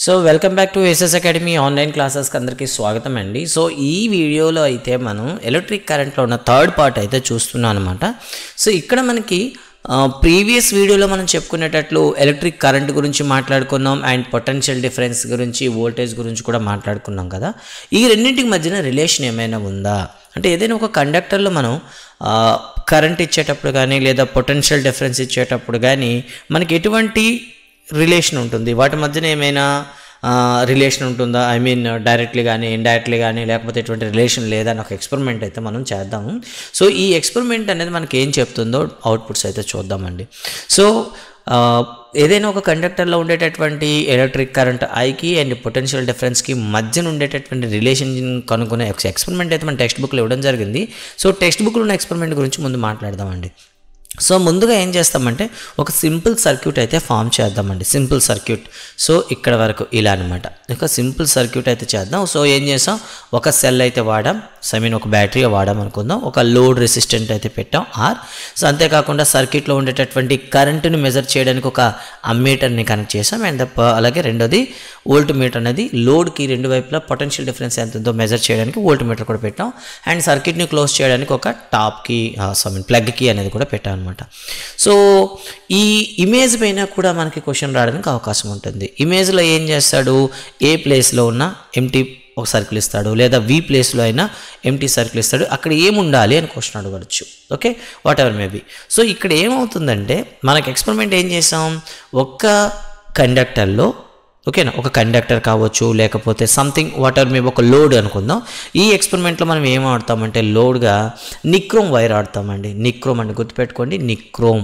So welcome back to SS Academy online క్లాసెస్కి అందరికీ స్వాగతం అండి. సో ఈ వీడియోలో అయితే మనం ఎలక్ట్రిక్ కరెంట్లో ఉన్న థర్డ్ పార్ట్ అయితే చూస్తున్నాం అనమాట. సో ఇక్కడ మనకి ప్రీవియస్ వీడియోలో మనం చెప్పుకునేటట్లు ఎలక్ట్రిక్ కరెంట్ గురించి మాట్లాడుకున్నాం అండ్ పొటెన్షియల్ డిఫరెన్స్ గురించి, వోల్టేజ్ గురించి కూడా మాట్లాడుకున్నాం కదా. ఈ రెండింటికి మధ్యన రిలేషన్ ఏమైనా ఉందా అంటే ఏదైనా ఒక కండక్టర్లో మనం కరెంట్ ఇచ్చేటప్పుడు కానీ లేదా పొటెన్షియల్ డిఫరెన్స్ ఇచ్చేటప్పుడు కానీ మనకి ఎటువంటి రిలేషన్ ఉంటుంది, వాటి మధ్యన ఏమైనా రిలేషన్ ఉంటుందా, ఐ మీన్ డైరెక్ట్లీ కానీ ఇండైరెక్ట్లీ కానీ, లేకపోతే ఎటువంటి రిలేషన్ లేదా అని ఒక ఎక్స్పెరిమెంట్ అయితే మనం చేద్దాము. సో ఈ ఎక్స్పెరిమెంట్ అనేది మనకి ఏం చెప్తుందో అవుట్పుట్స్ అయితే చూద్దామండి. సో ఏదైనా ఒక కండక్టర్లో ఉండేటటువంటి ఎలక్ట్రిక్ కరెంట్ ఐకి అండ్ పొటెన్షియల్ డిఫరెన్స్కి మధ్యన ఉండేటటువంటి రిలేషన్ కనుక్కునే ఎక్స్పెరిమెంట్ అయితే మన టెక్స్ట్ బుక్లో ఇవ్వడం జరిగింది. సో టెక్స్ట్ బుక్లో ఉన్న ఎక్స్పెరిమెంట్ గురించి ముందు మాట్లాడదామండి. సో ముందుగా ఏం చేస్తామంటే ఒక సింపుల్ సర్క్యూట్ అయితే ఫామ్ చేద్దామండి. Simple circuit. సో ఇక్కడ వరకు ఇలా అనమాట. ఒక సింపుల్ సర్క్యూట్ అయితే చేద్దాం. సో ఏం చేసాం, ఒక సెల్ అయితే వాడాం, ఒక బ్యాటరీ వాడాం అనుకుందాం, ఒక లోడ్ రెసిస్టెంట్ అయితే పెట్టాం ఆర్. సో అంతేకాకుండా సర్క్యూట్లో ఉండేటటువంటి కరెంటుని మెజర్ చేయడానికి ఒక అమ్మీటర్ని కనెక్ట్ చేసాం అండ్ అలాగే రెండోది వోల్ట్ మీటర్ అనేది లోడ్కి రెండు వైపులా పొటెన్షియల్ డిఫరెన్స్ ఎంత ఉందో మెజర్ చేయడానికి వోల్ట్ మీటర్ కూడా పెట్టాం అండ్ సర్క్యూట్ని క్లోజ్ చేయడానికి ఒక టాప్కి ప్లగ్కి అనేది కూడా పెట్టాం అనమాట. సో ఈ ఇమేజ్ పైన కూడా మనకి క్వశ్చన్ రావడానికి అవకాశం ఉంటుంది. ఇమేజ్లో ఏం చేస్తాడు, ఏ ప్లేస్లో ఉన్న ఎంటీ ఒక సర్కిల్ ఇస్తాడు లేదా వి ప్లేస్లో అయినా ఎంటీ సర్కిల్ ఇస్తాడు, అక్కడ ఏముండాలి అని క్వశ్చన్ అడగవచ్చు. Okay, what ever maybe. So ఇక్కడ ఏమవుతుందంటే మనకి ఎక్స్పెరిమెంట్ ఏం చేసాం, ఒక్క కండక్టర్లో ఓకేనా, ఒక కండక్టర్ కావచ్చు లేకపోతే సంథింగ్ వాట్ ఎవర్ మేబీ ఒక లోడ్ అనుకుందాం. ఈ ఎక్స్పెరిమెంట్లో మనం ఏం ఆడతామంటే లోడ్గా నిక్రోమ్ వైర్ ఆడతామండి. నిక్రోమ్ అంటే గుర్తుపెట్టుకోండి, నిక్రోమ్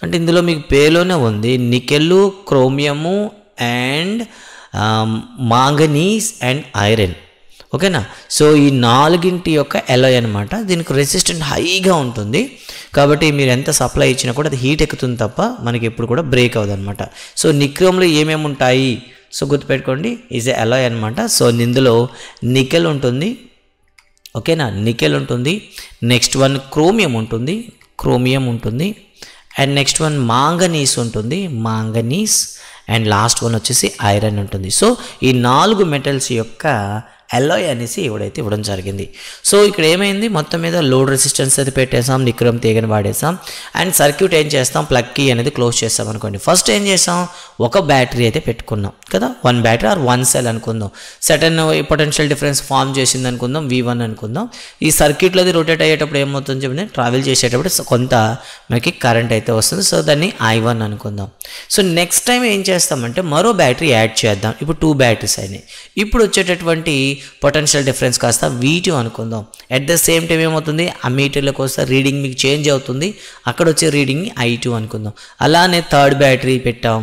అంటే ఇందులో మీకు పేరులోనే ఉంది nickel, chromium and manganese and iron. ఓకేనా. సో ఈ నాలుగింటి యొక్క ఎలాయ్ అనమాట. దీనికి రెసిస్టెంట్ హైగా ఉంటుంది కాబట్టి మీరు ఎంత సప్లై ఇచ్చినా కూడా అది హీట్ ఎక్కుతుంది తప్ప మనకి ఎప్పుడు కూడా బ్రేక్ అవ్వదు అనమాట. సో నిక్రోమ్లో ఏమేమి ఉంటాయి, సో గుర్తుపెట్టుకోండి, ఈజ్ ఎ ఎలాయ్ అనమాట. సో ఇందులో నికెల్ ఉంటుంది, ఓకేనా, నికెల్ ఉంటుంది. నెక్స్ట్ వన్ క్రోమియం ఉంటుంది, క్రోమియం ఉంటుంది. అండ్ నెక్స్ట్ వన్ మాంగనీస్ ఉంటుంది, మాంగనీస్. అండ్ లాస్ట్ వన్ వచ్చేసి ఐరన్ ఉంటుంది. సో ఈ 4 మెటల్స్ యొక్క ఎలాయ్ అనేసి ఇవ్వడం జరిగింది. సో ఇక్కడ ఏమైంది, మొత్తం మీద లోడ్ రెసిస్టెన్స్ అయితే పెట్టేసాం, నిక్రోమ్ తీగని వాడేసాం అండ్ సర్క్యూట్ ఏం చేస్తాం, ప్లగ్ కీ అనేది క్లోజ్ చేస్తాం అనుకోండి. ఫస్ట్ ఏం చేసాం, ఒక బ్యాటరీ అయితే పెట్టుకున్నాం కదా, 1 బ్యాటరీ ఆర్ 1 సెల్ అనుకుందాం. సర్టెన్ పొటెన్షియల్ డిఫరెన్స్ ఫామ్ చేసింది అనుకుందాం, V1 అనుకుందాం. ఈ సర్క్యూట్లో అది రొటేట్ అయ్యేటప్పుడు ఏమవుతుంది చెప్పి ట్రావెల్ చేసేటప్పుడు కొంత మనకి కరెంట్ అయితే వస్తుంది. సో దాన్ని I1 అనుకుందాం. సో నెక్స్ట్ టైం ఏం చేస్తామంటే మరో బ్యాటరీ యాడ్ చేద్దాం. ఇప్పుడు 2 బ్యాటరీస్ అయినాయి. ఇప్పుడు వచ్చేటటువంటి పొటెన్షియల్ డిఫరెన్స్ కాస్త V2 అనుకుందాం. అట్ ద సేమ్ టైం ఏమవుతుంది, ఆ మీటర్లకు వస్తే రీడింగ్ మీకు చేంజ్ అవుతుంది, అక్కడ వచ్చే రీడింగ్ని I2 అనుకుందాం. అలానే థర్డ్ బ్యాటరీ పెట్టాం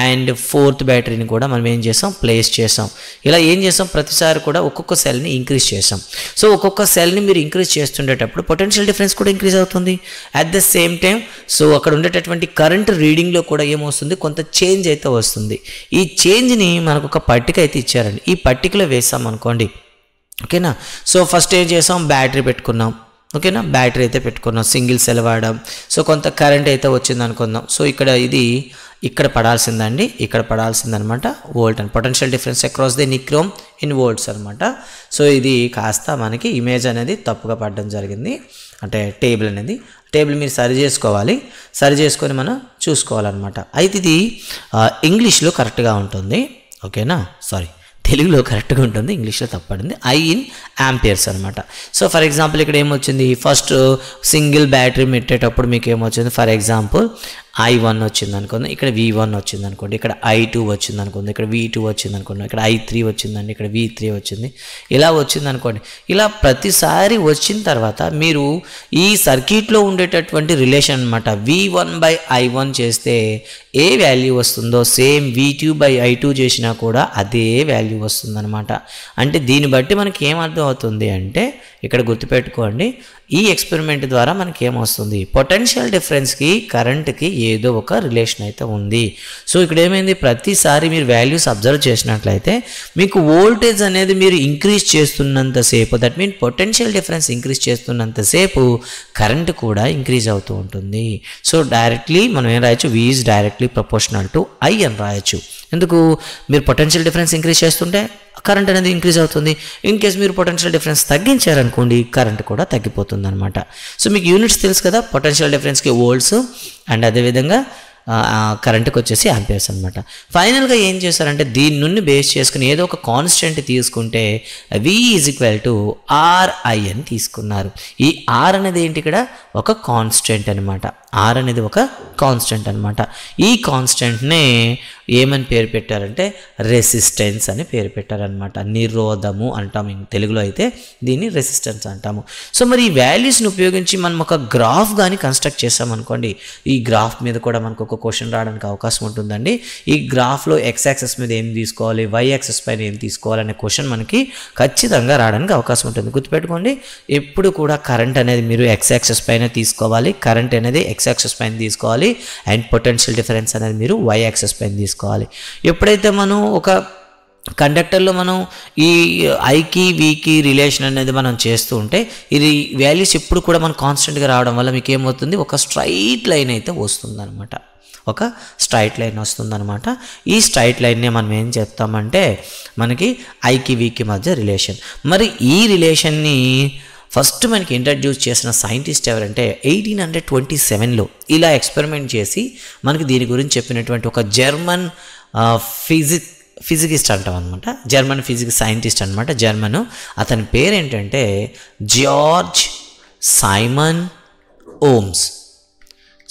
అండ్ ఫోర్త్ బ్యాటరీని కూడా మనం ఏం చేసాం, ప్లేస్ చేసాం. ఇలా ఏం చేసాం, ప్రతిసారి కూడా ఒక్కొక్క సెల్ని ఇంక్రీజ్ చేసాం. సో ఒక్కొక్క సెల్ని మీరు ఇంక్రీజ్ చేస్తుండేటప్పుడు పొటెన్షియల్ డిఫరెన్స్ కూడా ఇంక్రీజ్ అవుతుంది. At the same time so అక్కడ ఉండేటటువంటి కరెంట్ రీడింగ్లో కూడా ఏమొస్తుంది, కొంత చేంజ్ అయితే వస్తుంది. ఈ చేంజ్ని మనకు ఒక పట్టిక అయితే ఇచ్చారండి, ఈ పట్టికలో వేసాం అనుకోండి. ఓకేనా. సో ఫస్ట్ ఏం చేసాం, బ్యాటరీ పెట్టుకున్నాం. ఓకేనా, బ్యాటరీ అయితే పెట్టుకున్నాం, సింగిల్ సెల్ వాడాం. సో కొంత కరెంట్ అయితే వచ్చింది అనుకుందాం. సో ఇది ఇక్కడ పడాల్సిందండి, ఇక్కడ పడాల్సిందనమాట volt and potential difference across the nichrome in volts అనమాట. సో ఇది కాస్త మనకి ఇమేజ్ అనేది తప్పుగా పడడం జరిగింది, అంటే టేబుల్ మీరు సరి చేసుకోవాలి, సరి చేసుకొని మనం చూసుకోవాలన్నమాట. అయితే ఇది ఇంగ్లీష్లో కరెక్ట్గా ఉంటుంది. ఓకేనా, తెలుగులో కరెక్ట్గా ఉంటుంది, ఇంగ్లీష్లో తప్పడింది. I in ఆంపియర్స్ అనమాట. సో ఫర్ ఎగ్జాంపుల్ ఇక్కడ ఏమొచ్చింది, ఫస్ట్ సింగిల్ బ్యాటరీ పెట్టేటప్పుడు మీకు ఏమొచ్చింది, ఫర్ ఎగ్జాంపుల్ I1 వచ్చింది అనుకోండి, ఇక్కడ V1 వచ్చింది అనుకోండి, ఇక్కడ I2 వచ్చింది అనుకోండి, ఇక్కడ V2 వచ్చింది అనుకోండి, ఇక్కడ I3 వచ్చిందండి, ఇక్కడ V3 వచ్చింది, ఇలా వచ్చింది అనుకోండి. ఇలా ప్రతిసారి వచ్చిన తర్వాత మీరు ఈ సర్క్యూట్లో ఉండేటటువంటి రిలేషన్ అనమాట V1/I1 చేస్తే ఏ వాల్యూ వస్తుందో సేమ్ V2/I2 చేసినా కూడా అదే వాల్యూ వస్తుందన్నమాట. అంటే దీన్ని బట్టి మనకి ఏమర్థం అవుతుంది అంటే, ఇక్కడ గుర్తుపెట్టుకోండి, ఈ ఎక్స్పెరిమెంట్ ద్వారా మనకి ఏమొస్తుంది, పొటెన్షియల్ డిఫరెన్స్కి కరెంట్కి ఏదో ఒక రిలేషన్ అయితే ఉంది. సో ఇక్కడ ఏమైంది, ప్రతిసారి మీరు వాల్యూస్ అబ్జర్వ్ చేసినట్లయితే మీకు వోల్టేజ్ అనేది మీరు ఇంక్రీజ్ చేస్తున్నంతసేపు, that mean potential difference increase చేస్తున్నంతసేపు కరెంట్ కూడా ఇంక్రీజ్ అవుతూ ఉంటుంది. సో డైరెక్ట్లీ మనం ఏం రాయొచ్చు, V is directly proportional to I అని రాయొచ్చు. ఎందుకు? మీరు పొటెన్షియల్ డిఫరెన్స్ ఇంక్రీజ్ చేస్తుంటే కరెంట్ అనేది ఇంక్రీజ్ అవుతుంది. ఇన్ కేస్ మీరు పొటెన్షియల్ డిఫరెన్స్ తగ్గించారనుకోండి కరెంట్ కూడా తగ్గిపోతుంది అనమాట. సో మీకు యూనిట్స్ తెలుసు కదా, పొటెన్షియల్ డిఫరెన్స్కి వోల్ట్స్ అండ్ అదేవిధంగా కరెంట్కి వచ్చేసి ఆంపియర్స్ అనమాట. ఫైనల్గా ఏం చేశారంటే దీని నుండి బేస్ చేసుకుని ఏదో ఒక కాన్స్టెంట్ తీసుకుంటే V = RI అని తీసుకున్నారు. ఈ R అనేది ఏంటి? ఇక్కడ ఒక కాన్స్టెంట్ అనమాట. R అనేది ఒక కాన్స్టెంట్ అనమాట. ఈ కాన్స్టెంట్నే ఏమని పేరు పెట్టారంటే రెసిస్టెన్స్ అని పేరు పెట్టారనమాట. నిరోధము అంటాం తెలుగులో, అయితే దీన్ని రెసిస్టెన్స్ అంటాము. సో మరి ఈ వాల్యూస్ని ఉపయోగించి మనం ఒక గ్రాఫ్ కానీ కన్స్ట్రక్ట్ చేసామనుకోండి, ఈ గ్రాఫ్ మీద కూడా మనకు ఒక క్వశ్చన్ రావడానికి అవకాశం ఉంటుందండి. ఈ గ్రాఫ్లో X యాక్సెస్ మీద ఏం తీసుకోవాలి, Y యాక్సెస్ పైన ఏం తీసుకోవాలి అనే క్వశ్చన్ మనకి ఖచ్చితంగా రావడానికి అవకాశం ఉంటుంది. గుర్తుపెట్టుకోండి, ఎప్పుడు కూడా కరెంట్ అనేది మీరు X యాక్సెస్ పైన తీసుకోవాలి, కరెంట్ అనేది X యాక్సెస్ పైన తీసుకోవాలి, అండ్ పొటెన్షియల్ డిఫరెన్స్ అనేది మీరు Y యాక్సెస్ పైన తీసుకోవాలి. ఎప్పుడైతే మనం ఒక కండక్టర్లో మనం ఈ ఐకి వీకి రిలేషన్ అనేది మనం చేస్తూ ఉంటే ఇది వాల్యూస్ ఎప్పుడు కూడా మనం కాన్స్టెంట్గా రావడం వల్ల మీకు ఏమవుతుంది, ఒక స్ట్రైట్ లైన్ అయితే వస్తుందన్నమాట. ఒక స్ట్రైట్ లైన్ వస్తుందన్నమాట. ఈ స్ట్రైట్ లైన్నే మనం ఏం చెప్తామంటే మనకి ఐకి వీకి మధ్య రిలేషన్. మరి ఈ రిలేషన్ని ఫస్ట్ మనకి ఇంట్రడ్యూస్ చేసిన సైంటిస్ట్ ఎవరంటే 1827లో ఇలా ఎక్స్పెరిమెంట్ చేసి మనకి దీని గురించి చెప్పినటువంటి ఒక జర్మన్ ఫిజికిస్ట్ అంటాం అనమాట. జర్మన్ ఫిజిక్స్ సైంటిస్ట్ అనమాట, జర్మను. అతని పేరు ఏంటంటే జార్జ్ సైమన్ ఓమ్స్.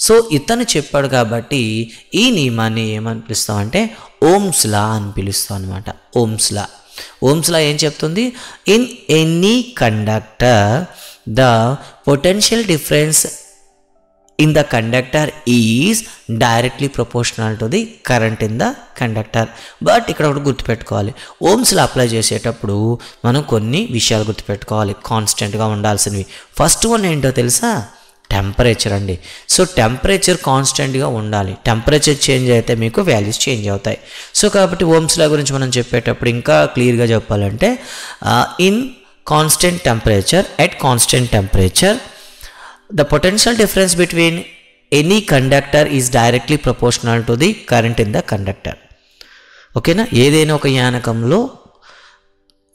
సో ఇతను చెప్పాడు కాబట్టి ఈ నియమాన్ని ఏమని పిలుస్తామంటే ఓమ్స్ లా అని పిలుస్తాం అనమాట. ఓమ్స్ లా. ఓమ్స్ లా ఏం చెప్తుంది? In any conductor the potential difference in the conductor is directly proportional to the current in the conductor. But ఇక్కడ ఒకటి గుర్తుపెట్టుకోవాలి, ఓమ్స్లో అప్లై చేసేటప్పుడు మనం కొన్ని విషయాలు గుర్తుపెట్టుకోవాలి కాన్స్టెంట్గా ఉండాల్సినవి. ఫస్ట్ వన్ ఏంటో తెలుసా? టెంపరేచర్ అండి. సో టెంపరేచర్ కాన్స్టెంట్గా ఉండాలి. టెంపరేచర్ చేంజ్ అయితే మీకు వాల్యూస్ చేంజ్ అవుతాయి. సో కాబట్టి ఓమ్స్ లా గురించి మనం చెప్పేటప్పుడు ఇంకా క్లియర్గా చెప్పాలంటే in constant temperature, at constant temperature the potential difference between any conductor is directly proportional to the current in the conductor. ఓకేనా? ఏదైనా ఒక యానకంలో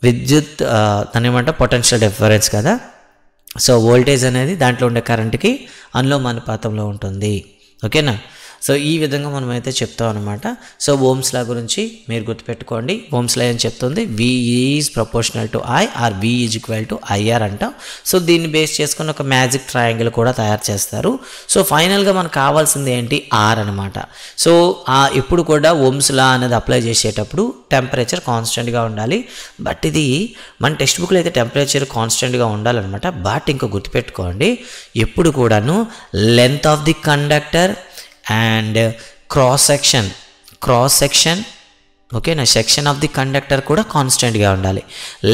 విద్యుత్ దాని ఏమంటే పొటెన్షియల్ డిఫరెన్స్ కదా. సో వోల్టేజ్ అనేది దాంట్లో ఉండే కరెంట్కి అనులోమానుపాతంలో ఉంటుంది. ఓకేనా? సో ఈ విధంగా మనం అయితే చెప్తాం అనమాట. సో ఓమ్స్ లా గురించి మీరు గుర్తుపెట్టుకోండి. ఓమ్స్ లా ఏం చెప్తుంది? V is proportional to I or V is equal to IR అంటాం. సో దీన్ని బేస్ చేసుకుని ఒక మ్యాజిక్ ట్రయాంగిల్ కూడా తయారు చేస్తారు. సో ఫైనల్గా మనకు కావాల్సింది ఏంటి? R అనమాట. సో ఎప్పుడు కూడా ఓమ్స్ లా అనేది అప్లై చేసేటప్పుడు టెంపరేచర్ కాన్స్టెంట్గా ఉండాలి. బట్ ఇది మన టెక్స్ట్ బుక్లో అయితే టెంపరేచర్ కాన్స్టెంట్గా ఉండాలన్నమాట. బట్ ఇంకా గుర్తుపెట్టుకోండి, ఎప్పుడు కూడాను length of the conductor and cross section ఓకేనా, సెక్షన్ ఆఫ్ ది కండక్టర్ కూడా కాన్స్టెంట్గా ఉండాలి.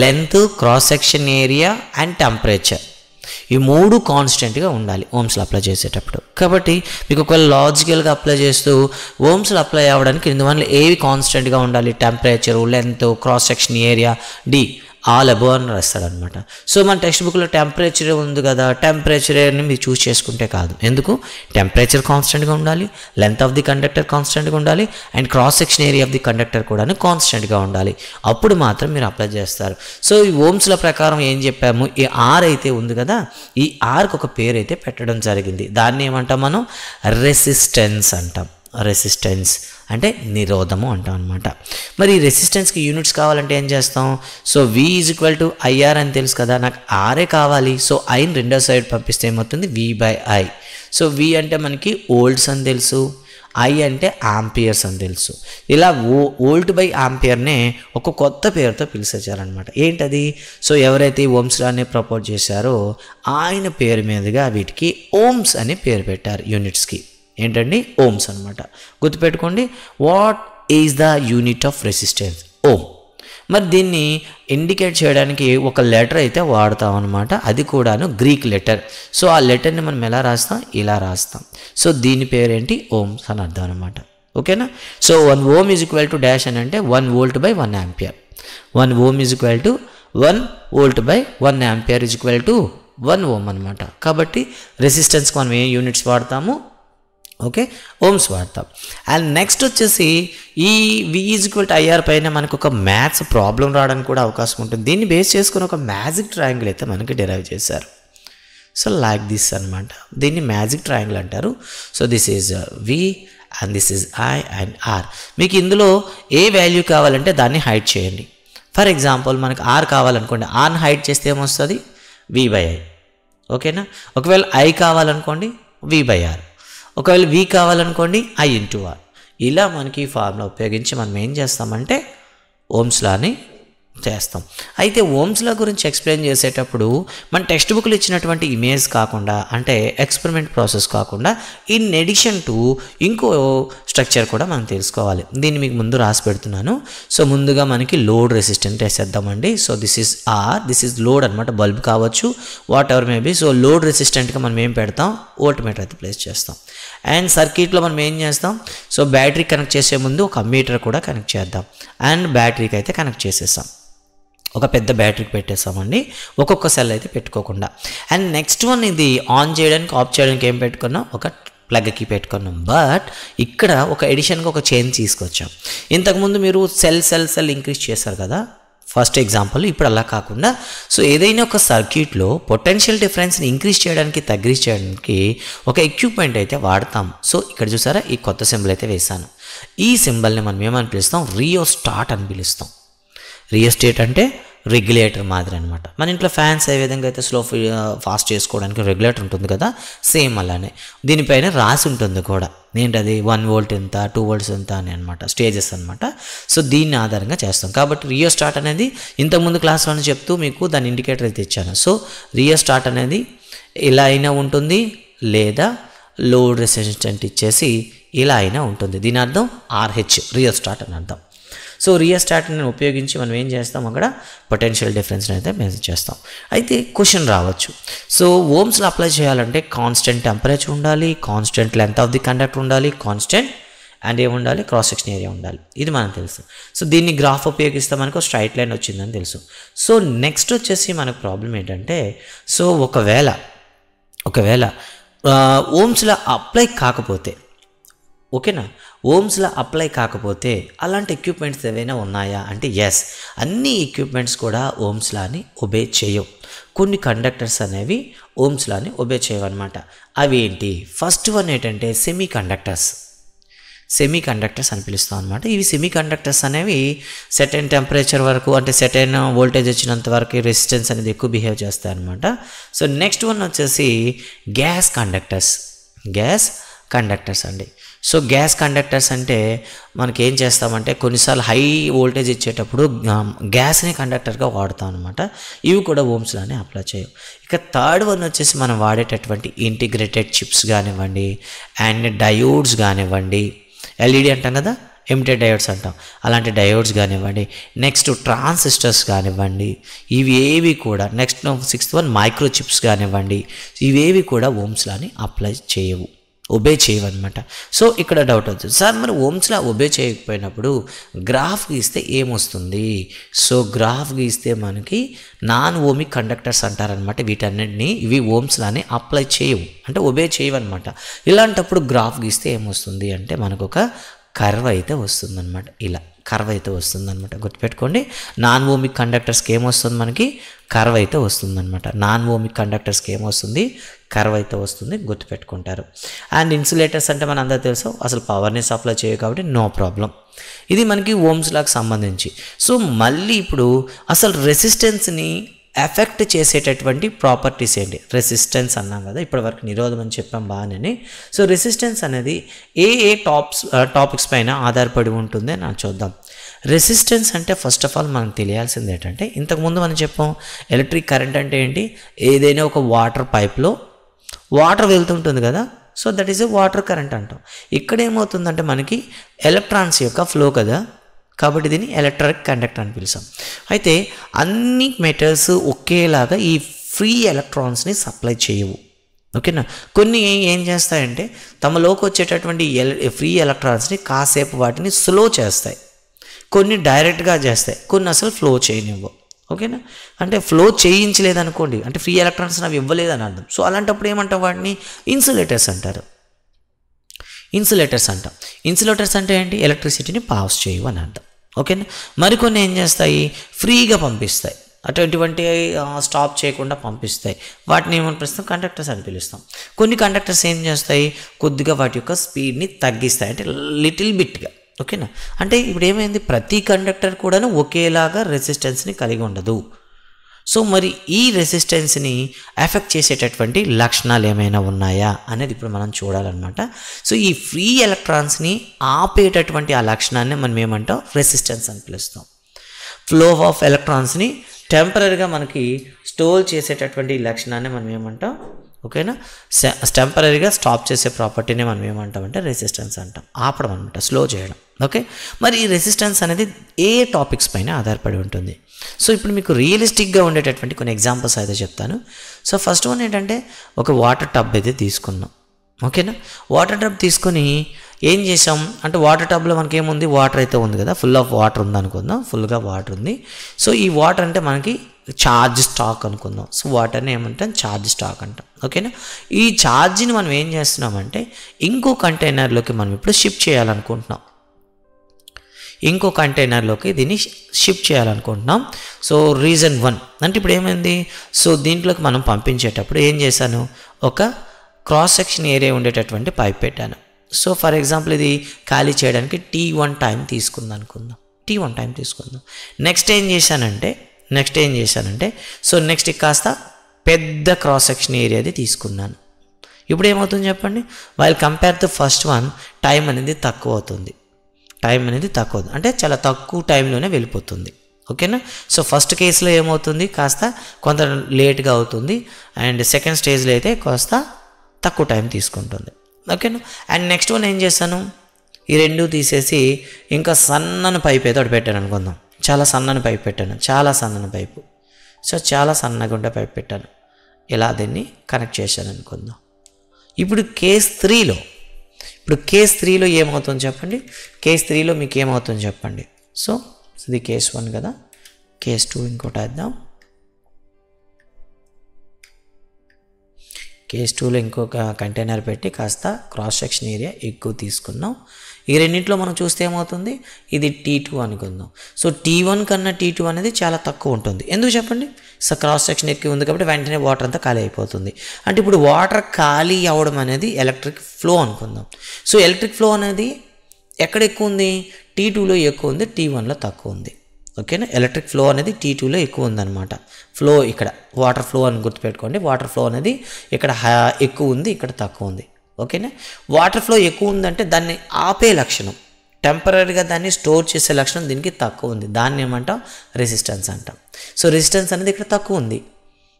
Length, cross section area and temperature, ఈ మూడు కాన్స్టెంట్గా ఉండాలి ఓమ్స్లో అప్లై చేసేటప్పుడు. కాబట్టి మీకు ఒకవేళ లాజికల్గా అప్లై చేస్తూ ఓమ్స్లో అప్లై అవ్వడానికి ఇందువల్ల ఏవి కాన్స్టెంట్గా ఉండాలి? Temperature, length, cross section area, D all above అని రాస్తాడనమాట. సో మన టెక్స్ట్ బుక్లో టెంపరేచర్ ఉంది కదా, టెంపరేచర్ని మీరు చూస్ చేసుకుంటే కాదు. ఎందుకు? టెంపరేచర్ కాన్స్టెంట్గా ఉండాలి, లెంత్ ఆఫ్ ది కండక్టర్ కాన్స్టెంట్గా ఉండాలి, and cross section area of the conductor కూడా కాన్స్టెంట్గా ఉండాలి. అప్పుడు మాత్రం మీరు అప్లై చేస్తారు. సో ఈ ఓమ్స్ల ప్రకారం ఏం చెప్పాము? ఈ R అయితే ఉంది కదా, ఈ Rకి ఒక పేరు అయితే పెట్టడం జరిగింది. దాన్ని ఏమంటాం మనం? రెసిస్టెన్స్ అంటాం. రెసిస్టెన్స్ అంటే నిరోధము అంటాం అనమాట. మరి రెసిస్టెన్స్కి యూనిట్స్ కావాలంటే ఏం చేస్తాం? So V is equal to IR అని తెలుసు కదా, నాకు ఆరే కావాలి. సో ఐని రెండో సైడ్ పంపిస్తే ఏమవుతుంది? V/I. సో V అంటే మనకి వోల్ట్స్ అని తెలుసు, I అంటే ఆంపియర్స్ అని తెలుసు. ఇలా వోల్ట్ బై ఆంపియర్నే ఒక కొత్త పేరుతో పిలిచేశారనమాట. ఏంటది? సో ఎవరైతే ఓమ్స్ లానే ప్రపోజ్ చేశారో ఆయన పేరు మీదుగా వీటికి ఓమ్స్ అని పేరు పెట్టారు యూనిట్స్కి. ఏంటండి? ఓమ్స్ అనమాట. గుర్తుపెట్టుకోండి, what is the unit of resistance? Ohm. మరి దీన్ని ఇండికేట్ చేయడానికి ఒక లెటర్ అయితే వాడతాం అనమాట, అది కూడాను గ్రీక్ లెటర్. సో ఆ లెటర్ని మనం ఎలా రాస్తాం? ఇలా రాస్తాం. సో దీని పేరేంటి? ఓమ్స్ అని అర్థం అనమాట. ఓకేనా? So 1 ohm is equal to dash అని అంటే 1 volt by 1 ampere. 1 ohm is equal to 1 volt by 1 ampere is equal to 1 ohm అనమాట. కాబట్టి రెసిస్టెన్స్కి మనం ఏ యూనిట్స్ వాడతాము? ఓకే, ఓమ్స్ వాడతాం. అండ్ నెక్స్ట్ వచ్చేసి ఈ V = IR పైన మనకు ఒక మ్యాథ్స్ ప్రాబ్లం రావడానికి కూడా అవకాశం ఉంటుంది. దీన్ని బేస్ చేసుకుని ఒక మ్యాజిక్ ట్రయాంగిల్ అయితే మనకి డిరైవ్ చేశారు. సో లైక్ దిస్ అనమాట, దీన్ని మ్యాజిక్ ట్రయాంగిల్ అంటారు. So this is V and this is I and R. మీకు ఇందులో ఏ వాల్యూ కావాలంటే దాన్ని హైడ్ చేయండి. ఫర్ ఎగ్జాంపుల్ మనకు R కావాలనుకోండి, Rని హైడ్ చేస్తే ఏమొస్తుంది, V/I. ఓకేనా. ఒకవేళ I కావాలనుకోండి V/R, ఒకవేళ V కావాలనుకోండి I/R. ఇలా మనకి ఈ ఫార్ములా ఉపయోగించి మనం ఏం చేస్తామంటే ఓమ్స్ లాని చేస్తాం. అయితే ఓమ్స్ లా గురించి ఎక్స్ప్లెయిన్ చేసేటప్పుడు మన టెక్స్ట్ బుక్లో ఇచ్చినటువంటి ఇమేజ్ కాకుండా, అంటే ఎక్స్పెరిమెంట్ ప్రాసెస్ కాకుండా, ఇన్ ఎడిషన్ టు ఇంకో స్ట్రక్చర్ కూడా మనం తెలుసుకోవాలి. దీన్ని మీకు ముందు రాసి పెడుతున్నాను. సో ముందుగా మనకి లోడ్ రెసిస్టెంట్ వేసేద్దామండి. So this is R, this is load అనమాట, బల్బ్ కావచ్చు, whatever maybe. So load రెసిస్టెంట్గా మనం ఏం పెడతాం, వోల్ట్మీటర్ అయితే ప్లేస్ చేస్తాం. అండ్ సర్క్యూట్లో మనం ఏం చేస్తాం, సో బ్యాటరీ కనెక్ట్ చేసే ముందు ఒక అమ్మీటర్ కూడా కనెక్ట్ చేద్దాం. అండ్ బ్యాటరీకి అయితే కనెక్ట్ చేసేస్తాం, ఒక పెద్ద బ్యాటరీకి పెట్టేస్తామండి, ఒక్కొక్క సెల్ అయితే పెట్టుకోకుండా. అండ్ నెక్స్ట్ వన్, ఇది ఆన్ చేయడానికి ఆఫ్ చేయడానికి ఏం పెట్టుకున్నాం, ఒక ప్లగ్కి పెట్టుకున్నాం. బట్ ఇక్కడ ఒక ఎడిషన్గా ఒక చేంజ్ తీసుకొచ్చాం. ఇంతకుముందు మీరు సెల్ ఇంక్రీజ్ చేశారు కదా ఫస్ట్ ఎగ్జాంపుల్, ఇప్పుడు అలా కాకుండా, సో ఏదైనా ఒక సర్క్యూట్లో పొటెన్షియల్ డిఫరెన్స్ని ఇంక్రీజ్ చేయడానికి తగ్గించ చేయడానికి ఒక ఎక్విప్మెంట్ అయితే వాడతాం. సో ఇక్కడ చూసారా, ఈ కొత్త సింబల్ అయితే వేసాను. ఈ సింబల్ని మనం ఏమని పిలుస్తాం, రియోస్టాట్ అని పిలుస్తాం. రియోస్టాట్ అంటే రెగ్యులేటర్ మాదిరి అనమాట. మన ఇంట్లో ఫ్యాన్స్ ఏ విధంగా అయితే స్లో ఫాస్ట్ చేసుకోవడానికి రెగ్యులేటర్ ఉంటుంది కదా, సేమ్ అలానే దీనిపైన రాసి ఉంటుంది కూడా, ఏంటది 1 వోల్ట్ ఎంత, 2 వోల్ట్స్ ఎంత అని అనమాట, స్టేజెస్ అనమాట. సో దీన్ని ఆధారంగా చేస్తాం. కాబట్టి రియోస్టాట్ అనేది ఇంతకుముందు క్లాస్లోనే చెప్తూ మీకు దాని ఇండికేటర్ అయితే ఇచ్చాను. సో రియోస్టాట్ అనేది ఇలా అయినా ఉంటుంది, లేదా లోడ్ రెసిస్టెంట్ ఇచ్చేసి ఇలా అయినా ఉంటుంది. దీని అర్థం RH, రియోస్టాట్ అని అర్థం. సో రియోస్టాట్ని ఉపయోగించి మనం ఏం చేస్తాం, అక్కడ పొటెన్షియల్ డిఫరెన్స్ని అయితే మెజర్ చేస్తాం. అయితే క్వశ్చన్ రావచ్చు, సో ఓమ్స్లో అప్లై చేయాలంటే కాన్స్టెంట్ టెంపరేచర్ ఉండాలి, constant length of the conductor ఉండాలి, కాన్స్టెంట్ అండ్ ఏముండాలి, క్రాస్ సెక్షన్ ఏరియా ఉండాలి. ఇది మనకు తెలుసు. సో దీన్ని గ్రాఫ్ ఉపయోగిస్తే మనకు స్ట్రైట్ లైన్ వచ్చిందని తెలుసు. సో నెక్స్ట్ వచ్చేసి మనకు ప్రాబ్లం ఏంటంటే, సో ఒకవేళ ఓమ్స్లో అప్లై కాకపోతే, ఓకేనా, ఓమ్స్లో అప్లై కాకపోతే అలాంటి ఎక్విప్మెంట్స్ ఏవైనా ఉన్నాయా అంటే ఎస్, అన్ని ఎక్విప్మెంట్స్ కూడా ఓమ్స్ లాని ఒబే చేయవు. కొన్ని కండక్టర్స్ అనేవి ఓమ్స్ లాని ఒబే చేయవన్నమాట. అవి ఏంటి, ఫస్ట్ వన్ ఏంటంటే సెమీ కండక్టర్స్ అని పిలుస్తాం అనమాట. ఇవి సెమీ కండక్టర్స్ అనేవి సెటైన్ టెంపరేచర్ వరకు, అంటే సెటైన్ వోల్టేజ్ వచ్చినంత వరకు రెసిస్టెన్స్ అనేది ఎక్కువ బిహేవ్ చేస్తాయి అనమాట. సో నెక్స్ట్ వన్ వచ్చేసి గ్యాస్ కండక్టర్స్ అండి. సో గ్యాస్ కండక్టర్స్ అంటే మనకి ఏం చేస్తామంటే కొన్నిసార్లు హై వోల్టేజ్ ఇచ్చేటప్పుడు గ్యాస్ని కండక్టర్గా వాడతాం అనమాట. ఇవి కూడా ఓమ్స్లోనే అప్లై చేయవు. ఇక థర్డ్ వన్ వచ్చేసి మనం వాడేటటువంటి ఇంటిగ్రేటెడ్ చిప్స్ కానివ్వండి, అండ్ డయోడ్స్ కానివ్వండి, LED అంటాం కదా, ఎమిటర్ డయోడ్స్ అంటాం, అలాంటి డయోడ్స్ కానివ్వండి, నెక్స్ట్ ట్రాన్సిస్టర్స్ కానివ్వండి, ఇవేవి కూడా, next 6th one micro chips కానివ్వండి, ఇవేవి కూడా ఓమ్స్లోని అప్లై చేయవు, ఒబే చేయవన్నమాట. సో ఇక్కడ డౌట్ వచ్చింది, సార్ మరి ఓమ్స్లా ఒబే చేయకపోయినప్పుడు గ్రాఫ్ గీస్తే ఏమొస్తుంది? సో గ్రాఫ్ గీస్తే మనకి నాన్ ఓమిక్ కండక్టర్స్ అంటారనమాట. వీటన్నిటిని ఇవి ఓమ్స్లానే అప్లై చేయవు, అంటే ఒబే చేయవన్నమాట. ఇలాంటప్పుడు గ్రాఫ్ గీస్తే ఏమొస్తుంది అంటే మనకు ఒక కర్వ్ అయితే వస్తుందన్నమాట. ఇలా కర్వ్ అయితే వస్తుందన్నమాట, గుర్తుపెట్టుకోండి. నాన్ ఓమిక్ కండక్టర్స్కి ఏమొస్తుంది, మనకి కర్వ్ అయితే వస్తుందన్నమాట. నాన్ ఓమిక్ కండక్టర్స్కి ఏమొస్తుంది, కర్వ్ అయితే వస్తుంది, గుర్తుపెట్టుకుంటారు. అండ్ ఇన్సులేటర్స్ అంటే మన అందరూ తెలుసు, అసలు పవర్ని సప్లై చేయవు కాబట్టి నో ప్రాబ్లం. ఇది మనకి ఓమ్స్ లాకి సంబంధించి. సో మళ్ళీ ఇప్పుడు అసలు రెసిస్టెన్స్ని ఎఫెక్ట్ చేసేటటువంటి ప్రాపర్టీస్ ఏంటి? రెసిస్టెన్స్ అన్నాం కదా, ఇప్పటి వరకు నిరోధం అని చెప్పాం బాగానే. సో రెసిస్టెన్స్ అనేది ఏ టాపిక్స్ పైన ఆధారపడి ఉంటుంది అని చూద్దాం. రెసిస్టెన్స్ అంటే ఫస్ట్ ఆఫ్ ఆల్ మనకు తెలియాల్సింది ఏంటంటే, ఇంతకుముందు మనం చెప్పాం ఎలక్ట్రిక్ కరెంట్ అంటే ఏంటి, ఏదైనా ఒక వాటర్ పైప్లో వాటర్ వెళ్తుంటుంది కదా, so that is a water current అంటాం. ఇక్కడ ఏమవుతుందంటే మనకి ఎలక్ట్రాన్స్ యొక్క ఫ్లో కదా, కాబట్టి దీన్ని ఎలక్ట్రిక్ కండక్టర్ అని పిలుస్తాం. అయితే అన్ని మెటల్స్ ఒకేలాగా ఈ ఫ్రీ ఎలక్ట్రాన్స్ని సప్లై చేయవు, ఓకేనా. కొన్ని ఏం చేస్తాయంటే తమలోకి వచ్చేటటువంటి ఫ్రీ ఎలక్ట్రాన్స్ని కాసేపు వాటిని స్లో చేస్తాయి, కొన్ని డైరెక్ట్గా చేస్తాయి, కొన్ని అసలు ఫ్లో చేయనివ్వవు, ఓకేనా. అంటే ఫ్లో చేయించలేదనుకోండి, అంటే ఫ్రీ ఎలక్ట్రాన్స్ అవి ఇవ్వలేదని అర్థం. సో అలాంటప్పుడు ఏమంటాం, వాటిని ఇన్సులేటర్స్ అంటారు. ఇన్సులేటర్స్ అంటాం. ఇన్సులేటర్స్ అంటే ఏంటి? ఎలక్ట్రిసిటీని పాస్ చేయవు అని అర్థం. ఓకేనా. మరికొన్ని ఏం చేస్తాయి? ఫ్రీగా పంపిస్తాయి, అటువంటి స్టాప్ చేయకుండా పంపిస్తాయి. వాటిని ఏమని పిలుస్తాం? కండక్టర్స్ అని పిలుస్తాం. కొన్ని కండక్టర్స్ ఏం చేస్తాయి? కొద్దిగా వాటి యొక్క స్పీడ్ని తగ్గిస్తాయి, అంటే లిటిల్ బిట్గా. ఓకేనా. అంటే ఇప్పుడు ఏమైంది? ప్రతి కండక్టర్ కూడాను ఒకేలాగా రెసిస్టెన్స్ని కలిగి ఉండదు. సో మరి ఈ రెసిస్టెన్స్ని ఎఫెక్ట్ చేసేటటువంటి లక్షణాలు ఏమైనా ఉన్నాయా అనేది ఇప్పుడు మనం చూడాలన్నమాట. సో ఈ ఫ్రీ ఎలక్ట్రాన్స్ని ఆపేటటువంటి ఆ లక్షణాన్ని మనం ఏమంటాం? రెసిస్టెన్స్ అని పిలుస్తాం. ఫ్లో ఆఫ్ ఎలక్ట్రాన్స్ని టెంపరీగా మనకి స్టోర్ చేసేటటువంటి లక్షణాన్ని మనం ఏమంటాం? ఓకేనా. టెంపరీగా స్టాప్ చేసే ప్రాపర్టీని మనం ఏమంటాం అంటే రెసిస్టెన్స్ అంటాం. ఆపడం అనమాట, స్లో చేయడం. ఓకే. మరి ఈ రెసిస్టెన్స్ అనేది ఏ టాపిక్స్ పైన ఆధారపడి ఉంటుంది? సో ఇప్పుడు మీకు రియలిస్టిక్గా ఉండేటటువంటి కొన్ని ఎగ్జాంపుల్స్ అయితే చెప్తాను. సో ఫస్ట్ వన్ ఏంటంటే, ఒక వాటర్ టబ్ అయితే తీసుకున్నాం. ఓకేనా. వాటర్ టబ్ తీసుకొని ఏం చేసాం అంటే, వాటర్ టబ్లో మనకి ఏముంది? వాటర్ అయితే ఉంది కదా, ఫుల్ ఆఫ్ వాటర్ ఉంది అనుకుందాం, ఫుల్గా వాటర్ ఉంది. సో ఈ వాటర్ అంటే మనకి ఛార్జ్ స్టాక్ అనుకుందాం. సో వాటర్ని ఏమంటాం? ఛార్జ్ స్టాక్ అంటాం. ఓకేనా. ఈ ఛార్జ్ని మనం ఏం చేస్తున్నామంటే ఇంకో కంటైనర్లోకి మనం ఇప్పుడు షిఫ్ట్ చేయాలనుకుంటున్నాం. ఇంకో కంటైనర్లోకి దీన్ని షిఫ్ట్ చేయాలనుకుంటున్నాం. సో రీజన్ 1 అంటే ఇప్పుడు ఏమైంది? సో దీంట్లోకి మనం పంపించేటప్పుడు ఏం చేశాను? ఒక క్రాస్ సెక్షన్ ఏరియా ఉండేటటువంటి పైప్ పెట్టాను. సో ఫర్ ఎగ్జాంపుల్ ఇది ఖాళీ చేయడానికి T1 టైం తీసుకుందాం అనుకుందాం. T1 టైం తీసుకుందాం. నెక్స్ట్ ఏం చేశానంటే సో నెక్స్ట్ కాస్త పెద్ద క్రాస్ సెక్షన్ ఏరియాది తీసుకున్నాను. ఇప్పుడు ఏమవుతుంది చెప్పండి? While compare to first one, time అనేది తక్కువ అవుతుంది. అంటే చాలా తక్కువ టైంలోనే వెళ్ళిపోతుంది. ఓకేనా. సో ఫస్ట్ కేసులో ఏమవుతుంది? కాస్త కొంత లేట్గా అవుతుంది. అండ్ సెకండ్ స్టేజ్లో అయితే కాస్త తక్కువ టైం తీసుకుంటుంది. ఓకేనా. అండ్ నెక్స్ట్ వన్ ఏం చేశాను? ఈ రెండు తీసేసి ఇంకా సన్నని పైప్ ఏదో ఒకటి పెట్టాను అనుకుందాం. చాలా సన్నని పైప్ పెట్టాను, చాలా సన్నని పైపు. సో చాలా సన్నగా ఉండే పైప్ పెట్టాను. ఇలా దీన్ని కనెక్ట్ చేశాను అనుకుందాం. ఇప్పుడు కేస్ 3లో ఏమవుతుంది చెప్పండి? కేస్ 3లో మీకు ఏమవుతుంది చెప్పండి? సో ఇది కేస్ 1 కదా, కేస్ 2 ఇంకోటి వేద్దాం. కేస్ 2లో ఇంకొక కంటైనర్ పెట్టి కాస్త క్రాస్ సెక్షన్ ఏరియా ఎక్కువ తీసుకున్నాం. ఈ రెండింటిలో మనం చూస్తే ఏమవుతుంది? ఇది T2 అనుకుందాం. సో T1 కన్నా T2 అనేది చాలా తక్కువ ఉంటుంది. ఎందుకు చెప్పండి? సో క్రాస్ సెక్షన్ ఎక్కువ ఉంది కాబట్టి వెంటనే వాటర్ అంతా ఖాళీ అయిపోతుంది. అంటే ఇప్పుడు వాటర్ ఖాళీ అవ్వడం అనేది ఎలక్ట్రిక్ ఫ్లో అనుకుందాం. సో ఎలక్ట్రిక్ ఫ్లో అనేది ఎక్కడ ఎక్కువ ఉంది? T2లో ఎక్కువ ఉంది, T1లో తక్కువ ఉంది. ఓకేనా. ఎలక్ట్రిక్ ఫ్లో అనేది T2లో ఎక్కువ ఉందన్నమాట. ఫ్లో ఇక్కడ వాటర్ ఫ్లో అని గుర్తుపెట్టుకోండి. వాటర్ ఫ్లో అనేది ఇక్కడ ఎక్కువ ఉంది, ఇక్కడ తక్కువ ఉంది. ఓకేనా. వాటర్ ఫ్లో ఎక్కువ ఉందంటే దాన్ని ఆపే లక్షణం, టెంపరీగా దాన్ని స్టోర్ చేసే లక్షణం దీనికి తక్కువ ఉంది. దాన్ని ఏమంటాం? రెసిస్టెన్స్ అంటాం. సో రెసిస్టెన్స్ అనేది ఇక్కడ తక్కువ ఉంది.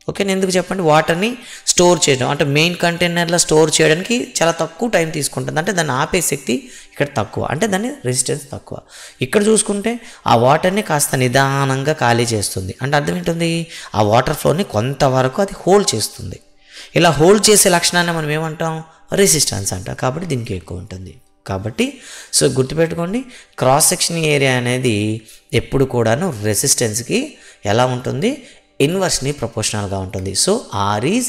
ఓకేనా. ఎందుకు చెప్పండి? వాటర్ని స్టోర్ చేయడం అంటే మెయిన్ కంటైనర్లో స్టోర్ చేయడానికి చాలా తక్కువ టైం తీసుకుంటుంది. అంటే దాన్ని ఆపే శక్తి ఇక్కడ తక్కువ, అంటే దాన్ని రెసిస్టెన్స్ తక్కువ. ఇక్కడ చూసుకుంటే ఆ వాటర్ని కాస్త నిదానంగా ఖాళీ చేస్తుంది. అంటే అర్థం ఏంటుంది? ఆ వాటర్ ఫ్లోని కొంతవరకు అది హోల్డ్ చేస్తుంది. ఇలా హోల్డ్ చేసే లక్షణాన్ని మనం ఏమంటాం? రెసిస్టెన్స్ అంటాం. కాబట్టి దీనికి ఎక్కువ ఉంటుంది. కాబట్టి సో గుర్తుపెట్టుకోండి, క్రాస్ సెక్షన్ ఏరియా అనేది ఎప్పుడు కూడాను రెసిస్టెన్స్కి ఎలా ఉంటుంది? ఇన్వర్స్ని ప్రపోర్షనల్గా ఉంటుంది. So R is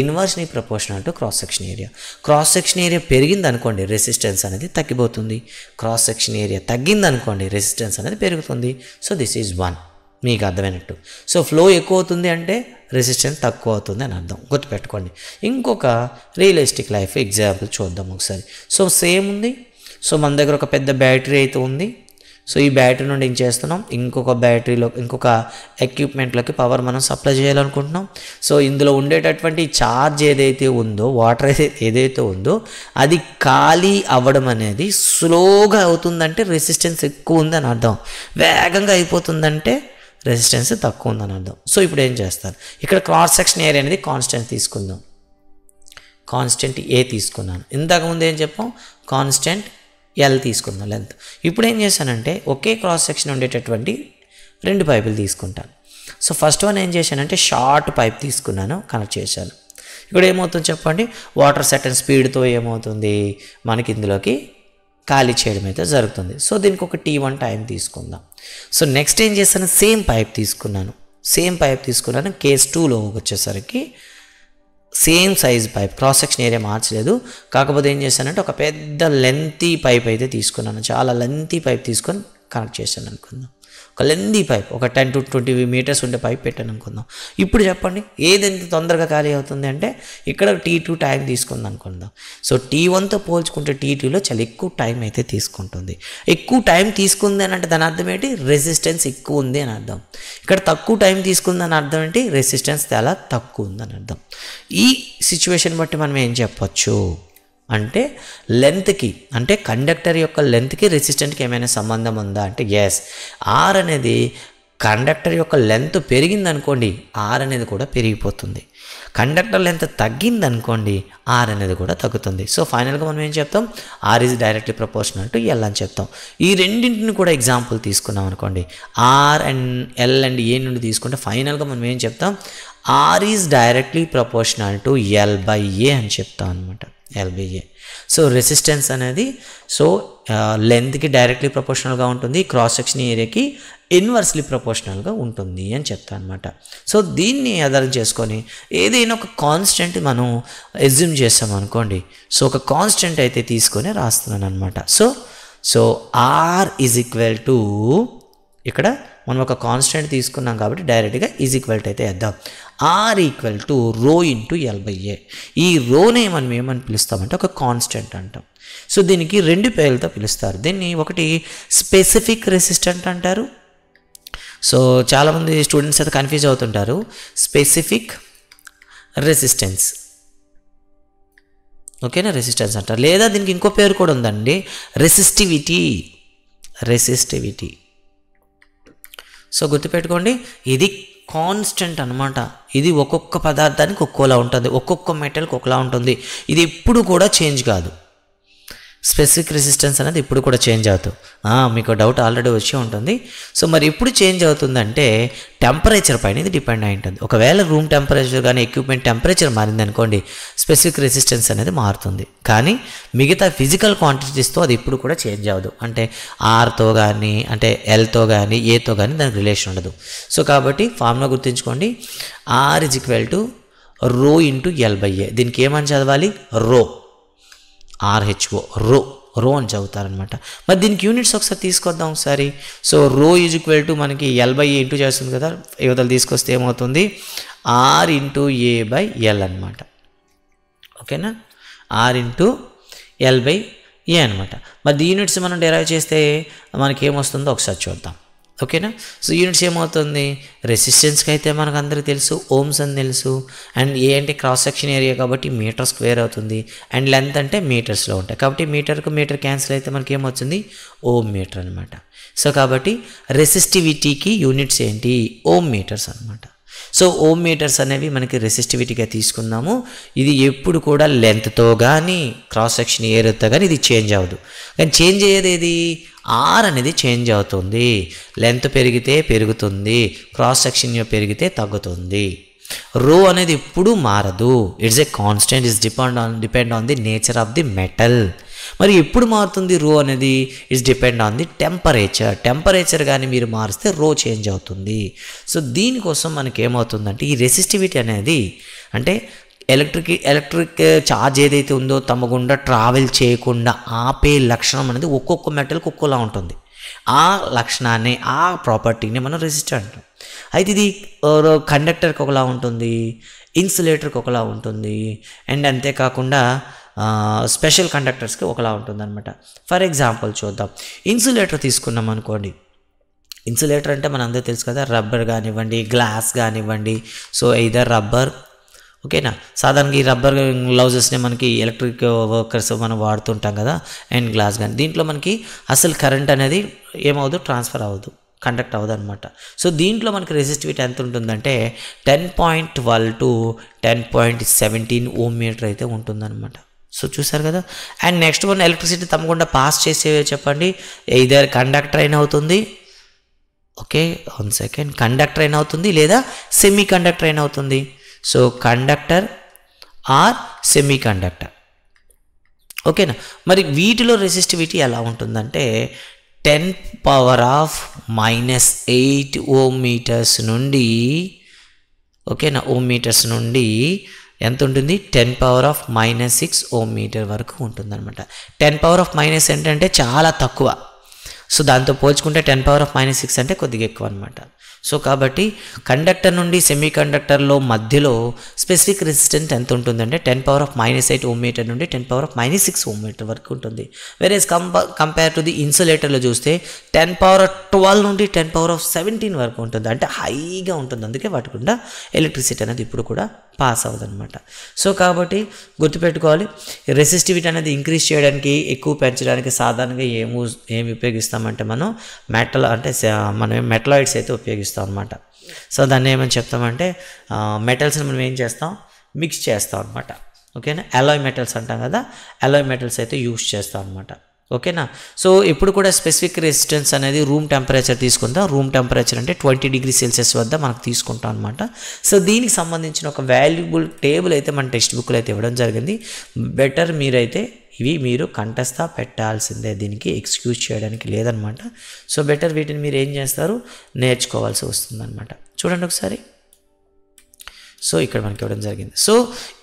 inversely proportional to cross section area. Cross section area పెరిగింది అనుకోండి, రెసిస్టెన్స్ అనేది తగ్గిపోతుంది. క్రాస్ సెక్షన్ ఏరియా తగ్గింది అనుకోండి, రెసిస్టెన్స్ అనేది పెరుగుతుంది. సో దిస్ ఈజ్ 1, మీకు అర్థమైనట్టు. సో ఫ్లో ఎక్కువ అవుతుంది అంటే రెసిస్టెన్స్ తక్కువ అవుతుంది అని అర్థం, గుర్తుపెట్టుకోండి. ఇంకొక రియలిస్టిక్ లైఫ్ ఎగ్జాంపుల్ చూద్దాం ఒకసారి. సో సేమ్ ఉంది. సో మన దగ్గర ఒక పెద్ద బ్యాటరీ అయితే ఉంది. సో ఈ బ్యాటరీ నుండి ఏం చేస్తున్నాం? ఇంకొక బ్యాటరీలో ఇంకొక ఎక్విప్మెంట్లోకి పవర్ మనం సప్లై చేయాలనుకుంటున్నాం. సో ఇందులో ఉండేటటువంటి ఛార్జ్ ఏదైతే ఉందో, వాటర్ ఏదైతే ఉందో అది ఖాళీ అవ్వడం అనేది స్లోగా అవుతుందంటే రెసిస్టెన్స్ ఎక్కువ ఉందని అర్థం. వేగంగా అయిపోతుందంటే రెసిస్టెన్స్ తక్కువ ఉందని అర్థం. సో ఇప్పుడు ఏం చేస్తారు? ఇక్కడ క్రాస్ సెక్షన్ ఏరియా అనేది కాన్స్టెంట్ తీసుకుందాం. కాన్స్టెంట్ ఏ తీసుకున్నాను. ఇంతకుముందు ఏం చెప్పాం? కాన్స్టెంట్ ఎల్ తీసుకుందాం, లెంత్. ఇప్పుడు ఏం చేశానంటే ఒకే క్రాస్ సెక్షన్ ఉండేటటువంటి 2 పైపులు తీసుకుంటాను. సో ఫస్ట్ వన్ ఏం చేశానంటే షార్ట్ పైప్ తీసుకున్నాను, కనెక్ట్ చేశాను. ఇక్కడ ఏమవుతుంది చెప్పండి? వాటర్ సర్టెన్ స్పీడ్తో ఏమవుతుంది? మనకి ఇందులోకి ఖాళీ చేయడం అయితే జరుగుతుంది. సో దీనికి ఒక T1 టైం తీసుకుందాం. సో నెక్స్ట్ ఏం చేశాను? సేమ్ పైప్ తీసుకున్నాను. కేస్ 2లో వచ్చేసరికి same size pipe, cross section area మార్చలేదు. కాకపోతే ఏం చేశానంటే ఒక పెద్ద లెంతీ పైప్ అయితే తీసుకున్నాను, చాలా లెంతీ పైప్ తీసుకొని కనెక్ట్ చేశాను అనుకుందాం. ఒక లెంతీ పైప్, ఒక 10 to 20 meters ఉండే పైప్ పెట్టాను అనుకుందాం. ఇప్పుడు చెప్పండి ఏది ఎంత తొందరగా ఖాళీ అవుతుంది అంటే ఇక్కడ T2 టైం తీసుకుంది అనుకుందాం. సో T1తో పోల్చుకుంటే T2లో చాలా ఎక్కువ టైం అయితే తీసుకుంటుంది. ఎక్కువ టైం తీసుకుంది అని అంటే దాని అర్థం ఏంటి, రెసిస్టెన్స్ ఎక్కువ ఉంది అని అర్థం. ఇక్కడ తక్కువ టైం తీసుకుందని అర్థం ఏంటి, రెసిస్టెన్స్ చాలా తక్కువ ఉందని అర్థం. ఈ సిచ్యువేషన్ బట్టి మనం ఏం చెప్పొచ్చు అంటే లెంత్కి, అంటే కండక్టర్ యొక్క లెంత్కి రెసిస్టెంట్కి ఏమైనా సంబంధం ఉందా అంటే ఎస్. ఆర్ అనేది కండక్టర్ యొక్క లెంత్ పెరిగిందనుకోండి ఆర్ అనేది కూడా పెరిగిపోతుంది. కండక్టర్ లెంత్ తగ్గిందనుకోండి ఆర్ అనేది కూడా తగ్గుతుంది. సో ఫైనల్గా మనం ఏం చెప్తాం, R is directly proportional to L అని చెప్తాం. ఈ రెండింటిని కూడా ఎగ్జాంపుల్ తీసుకున్నాం అనుకోండి, R and L and A నుండి తీసుకుంటే ఫైనల్గా మనం ఏం చెప్తాం, R is directly proportional to L by A అని చెప్తాం అనమాట, ఎల్బిఏ. సో రెసిస్టెన్స్ అనేది సో లెంత్కి డైరెక్ట్లీ ప్రపోర్షనల్గా ఉంటుంది, క్రాస్ సెక్షన్ ఏరియాకి ఇన్వర్స్లీ ప్రపోర్షనల్గా ఉంటుంది అని చెప్తాను అనమాట. సో దీన్ని ఆధారం చేసుకొని ఏదైనా ఒక కాన్స్టెంట్ మనం ఎజ్యూమ్ చేస్తాం అనుకోండి, సో ఒక కాన్స్టెంట్ అయితే తీసుకొని రాస్తున్నాను అనమాట. So R is equal to, ఇక్కడ మనం ఒక కాన్స్టెంట్ తీసుకున్నాం కాబట్టి డైరెక్ట్గా ఈజ్ ఈక్వల్ టు అయితే వేద్దాం, are equal to rho into L by ఏ. ఈ రోనే మనం ఏమని పిలుస్తామంటే ఒక కాన్స్టెంట్ అంటాం. సో దీనికి రెండు పేర్లతో పిలుస్తారు. దీన్ని ఒకటి స్పెసిఫిక్ రెసిస్టెంట్ అంటారు. సో చాలామంది స్టూడెంట్స్ అయితే కన్ఫ్యూజ్ అవుతుంటారు, స్పెసిఫిక్ రెసిస్టెన్స్, ఓకేనా, రెసిస్టెన్స్ అంటారు. లేదా దీనికి ఇంకో పేరు కూడా ఉందండి, రెసిస్టివిటీ. సో గుర్తుపెట్టుకోండి, ఇది కాన్స్టెంట్ అనమాట. ఇది ఒక్కొక్క పదార్థానికి ఒక్కోలా ఉంటుంది, ఒక్కొక్క మెటల్కి ఒకలా ఉంటుంది. ఇది ఎప్పుడు కూడా చేంజ్ కాదు. స్పెసిఫిక్ రెసిస్టెన్స్ అనేది ఇప్పుడు కూడా చేంజ్ అవుతుంది. మీకు డౌట్ ఆల్రెడీ వచ్చి ఉంటుంది. సో మరి ఎప్పుడు చేంజ్ అవుతుందంటే టెంపరేచర్ పైన ఇది డిపెండ్ అయి ఉంటుంది. ఒకవేళ రూమ్ టెంపరేచర్ కానీ ఎక్విప్మెంట్ టెంపరేచర్ మారింది అనుకోండి, స్పెసిఫిక్ రెసిస్టెన్స్ అనేది మారుతుంది. కానీ మిగతా ఫిజికల్ క్వాంటిటీస్తో అది ఇప్పుడు కూడా చేంజ్ అవ్వదు. అంటే ఆర్తో కానీ, అంటే ఎల్తో కానీ, ఏతో కానీ దానికి రిలేషన్ ఉండదు. సో కాబట్టి ఫార్ములా గుర్తుంచుకోండి, are is equal to rho into L by ఏ. దీనికి ఏమని చదవాలి, రో, ఆర్హెచ్ఓ, రో అని చదువుతారనమాట. మరి దీనికి యూనిట్స్ ఒకసారి తీసుకొద్దాం ఒకసారి. So rho is equal to మనకి ఎల్ బై ఏ ఇంటూ చేస్తుంది కదా, యువతలు తీసుకొస్తే ఏమవుతుంది, R into A by L అనమాట. ఓకేనా, R into L by A అనమాట. మరి యూనిట్స్ మనం డెరైవ్ చేస్తే మనకి ఏమొస్తుందో ఒకసారి చూద్దాం. ఓకేనా, సో యూనిట్స్ ఏమవుతుంది, రెసిస్టెన్స్కి అయితే మనకు అందరికీ తెలుసు ఓమ్స్ అని తెలుసు, అండ్ ఏ అంటే క్రాస్ సెక్షన్ ఏరియా కాబట్టి మీటర్ స్క్వేర్ అవుతుంది, అండ్ లెంత్ అంటే మీటర్స్లో ఉంటాయి కాబట్టి మీటర్కు మీటర్ క్యాన్సిల్ అయితే మనకి ఏమవుతుంది, ఓమ్ మీటర్ అనమాట. సో కాబట్టి రెసిస్టివిటీకి యూనిట్స్ ఏంటి, ఓమ్ మీటర్స్ అనమాట. సో ఓమ్ మీటర్స్ అనేవి మనకి రెసిస్టివిటీగా తీసుకున్నాము. ఇది ఎప్పుడు కూడా లెంత్తో కానీ క్రాస్ సెక్షన్ ఏరియాతో కానీ ఇది చేంజ్ అవ్వదు. కానీ చేంజ్ అయ్యేది ఏది, ఆర్ అనేది చేంజ్ అవుతుంది. లెంత్ పెరిగితే పెరుగుతుంది, క్రాస్ సెక్షన్ పెరిగితే తగ్గుతుంది. రో అనేది ఎప్పుడూ మారదు, it's a constant, it's depend on the nature of the metal. మరి ఎప్పుడు మారుతుంది రో అనేది, it's depend on the temperature కానీ మీరు మారిస్తే రో చేంజ్ అవుతుంది. సో దీనికోసం మనకి ఏమవుతుందంటే ఈ రెసిస్టివిటీ అనేది అంటే ఎలక్ట్రిక్ ఛార్జ్ ఏదైతే ఉందో తమ గుండా ట్రావెల్ చేయకుండా ఆపే లక్షణం అనేది ఒక్కొక్క మెటల్కి ఒక్కోలా ఉంటుంది. ఆ లక్షణాన్ని, ఆ ప్రాపర్టీని మనం రెసిస్టర్ అంటాం. అయితే ఇది కండక్టర్కి ఒకలా ఉంటుంది, ఇన్సులేటర్కి ఒకలా ఉంటుంది, అండ్ అంతేకాకుండా స్పెషల్ కండక్టర్స్కి ఒకలా ఉంటుంది అనమాట. ఫర్ ఎగ్జాంపుల్ చూద్దాం, ఇన్సులేటర్ తీసుకున్నాం అనుకోండి. ఇన్సులేటర్ అంటే మనందరూ తెలుసు కదా, రబ్బర్ కానివ్వండి, గ్లాస్ కానివ్వండి. సో ఇదర్ రబ్బర్, ఓకేనా. సాధారణంగా ఈ రబ్బర్ గ్లౌజెస్ని మనకి ఎలక్ట్రిక్ వర్కర్స్ మనం వాడుతుంటాం కదా, అండ్ గ్లాస్ కానీ దీంట్లో మనకి అసలు కరెంట్ అనేది ఏమవుదు, ట్రాన్స్ఫర్ అవ్వదు, కండక్ట్ అవ్వదు అనమాట. సో దీంట్లో మనకి రెసిస్టివిటీ ఎంత ఉంటుందంటే 10.12 to 10.17 ఓమ్ మీటర్ అయితే ఉంటుందన్నమాట. సో చూసారు కదా. అండ్ నెక్స్ట్ వన్, ఎలక్ట్రిసిటీ తప్పకుండా పాస్ చేసే చెప్పండి, ఇదర్ కండక్టర్ అయినా అవుతుంది, ఓకే, 1 సెకండ్, కండక్టర్ అయినా అవుతుంది లేదా సెమీ కండక్టర్ అయినా అవుతుంది. So conductor or semi conductor, ఓకేనా. మరి వీటిలో రెసిస్టివిటీ ఎలా ఉంటుందంటే 10⁻⁻8 ఓమ్ మీటర్స్ నుండి, ఓకేనా, ఓమ్ మీటర్స్ నుండి ఎంత ఉంటుంది 10⁻⁻6 ఓం మీటర్ వరకు ఉంటుందన్నమాట. 10⁻⁻ ఏంటంటే చాలా తక్కువ. సో దాంతో పోల్చుకుంటే 10⁻⁻6 అంటే కొద్దిగా ఎక్కువ అనమాట. సో కాబట్టి కండక్టర్ నుండి సెమీ కండక్టర్లో మధ్యలో స్పెసిఫిక్ రెసిస్టెన్స్ ఎంత ఉంటుందంటే 10⁻⁻8 ఓం మీటర్ నుండి 10⁻⁻6 ఓం మీటర్ వరకు ఉంటుంది. వేరేస్ కంపేర్ టు ది ఇన్సులేటర్లో చూస్తే 10⁻12 నుండి 10⁻17 వరకు ఉంటుంది. అంటే హైగా ఉంటుంది. అందుకే వాటి గుండా ఎలక్ట్రిసిటీ అనేది ఇప్పుడు కూడా పాస్ అవ్వదు అనమాట. సో కాబట్టి గుర్తుపెట్టుకోవాలి, రెసిస్టివిటీ అనేది ఇంక్రీజ్ చేయడానికి, ఎక్కువ పెంచడానికి సాధారణంగా ఏమి ఉపయోగిస్తామంటే మనం మెటలాయిడ్స్ అయితే ఉపయోగిస్తాం అనమాట. సో దాన్ని ఏమని చెప్తామంటే మెటల్స్ని మనం ఏం చేస్తాం, మిక్స్ చేస్తాం అనమాట. ఓకేనా, అలాయ్ మెటల్స్ అంటాం కదా, అలాయ్ మెటల్స్ అయితే యూస్ చేస్తాం అనమాట. ఓకేనా. సో ఇప్పుడు కూడా స్పెసిఫిక్ రెసిస్టెన్స్ అనేది రూమ్ టెంపరేచర్ తీసుకుందాం. రూమ్ టెంపరేచర్ అంటే 20 డిగ్రీ సెల్సియస్ వద్ద మనకు తీసుకుంటాం అనమాట. సో దీనికి సంబంధించిన ఒక వాల్యుబుల్ టేబుల్ అయితే మన టెక్స్ట్ బుక్లో అయితే ఇవ్వడం జరిగింది. బెటర్ మీరైతే మీరు కంఠస్థ పెట్టాల్సిందే, దీనికి ఎక్స్క్యూజ్ చేయడానికి లేదనమాట. సో బెటర్ వీటిని మీరు ఏం చేస్తారు, నేర్చుకోవాల్సి వస్తుందన్నమాట. చూడండి ఒకసారి. సో ఇక్కడ మనకి ఇవ్వడం జరిగింది. సో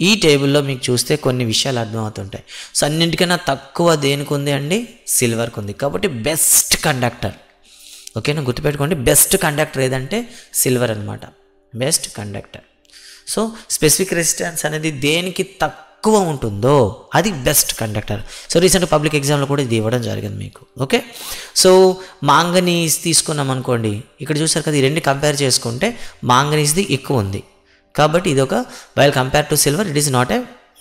ఈ టేబుల్లో మీకు చూస్తే కొన్ని విషయాలు అర్థమవుతుంటాయి. సో అన్నింటికన్నా తక్కువ దేనికి ఉంది అండి, సిల్వర్కి ఉంది. కాబట్టి బెస్ట్ కండక్టర్, ఓకేనా, గుర్తుపెట్టుకోండి, బెస్ట్ కండక్టర్ ఏదంటే సిల్వర్ అనమాట, best conductor. So specific resistance అనేది దేనికి తక్కువ ఉంటుందో అది best conductor. So recent public ఎగ్జామ్లో కూడా ఇది ఇవ్వడం జరిగింది మీకు. ఓకే. సో మాంగనీస్ తీసుకున్నాం అనుకోండి, ఇక్కడ చూసారు కదా, ఈ రెండు కంపేర్ చేసుకుంటే మాంగనీస్ది ఎక్కువ ఉంది. కాబట్టి ఇది ఒక while compare to silver it is not a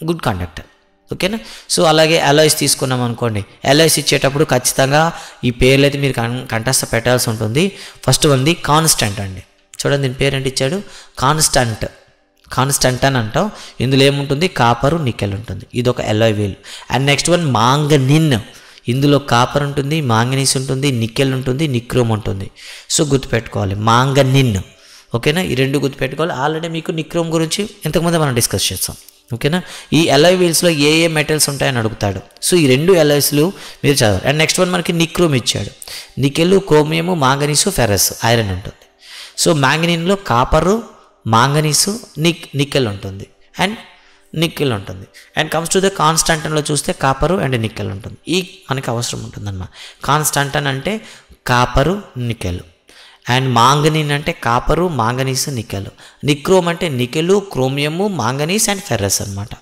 good conductor. ఓకేనా. సో అలాగే అలాయ్స్ తీసుకున్నాం అనుకోండి, అలాయ్స్ ఇచ్చేటప్పుడు ఖచ్చితంగా ఈ పేర్లు అయితే మీరు కంఠస్థ పెట్టాల్సి ఉంటుంది. ఫస్ట్ ఉంది కాన్స్టెంట్ అండి. చూడండి దీని పేరు ఏంటి ఇచ్చాడు, కాన్స్టెంట్ అని అంటాం. ఇందులో ఏముంటుంది, కాపరు నికెల్ ఉంటుంది. ఇది ఒక alloy wheel. And next one manganin. ఇందులో కాపర్ ఉంటుంది, మాంగనీస్ ఉంటుంది, నికెల్ ఉంటుంది, నిక్రోమ్ ఉంటుంది. సో గుర్తుపెట్టుకోవాలి మాంగనిన్. ఓకేనా, ఈ రెండు గుర్తుపెట్టుకోవాలి. ఆల్రెడీ మీకు నిక్రోమ్ గురించి ఇంతకుముందే మనం డిస్కస్ చేస్తాం. ఓకేనా, ఈ అలాయ్ వీల్స్లో ఏ మెటల్స్ ఉంటాయని అడుగుతాడు. సో ఈ రెండు అలాయ్స్లు మీరు చదవాలి. అండ్ నెక్స్ట్ వన్ మనకి నిక్రోమ్ ఇచ్చాడు. Nickel, chromium, manganese, ferrous, iron ఉంటుంది. సో మ్యాంగనీన్లో కాపరు, మాంగనీసు, నికెల్ ఉంటుంది అండ్ నికెల్ ఉంటుంది. అండ్ కమ్స్ టు ద కాన్స్టాంటన్లో చూస్తే కాపరు అండ్ నికెల్ ఉంటుంది. ఈ మనకి అవసరం ఉంటుందన్నమాట. కాన్స్టాంటన్ అంటే కాపరు, నికెల్. అండ్ మాంగనీన్ అంటే కాపరు, మాంగనీస్, నికెల్. నిక్రోమ్ అంటే నికెలు, క్రోమియము, మాంగనీస్ అండ్ ఫెర్రస్ అనమాట.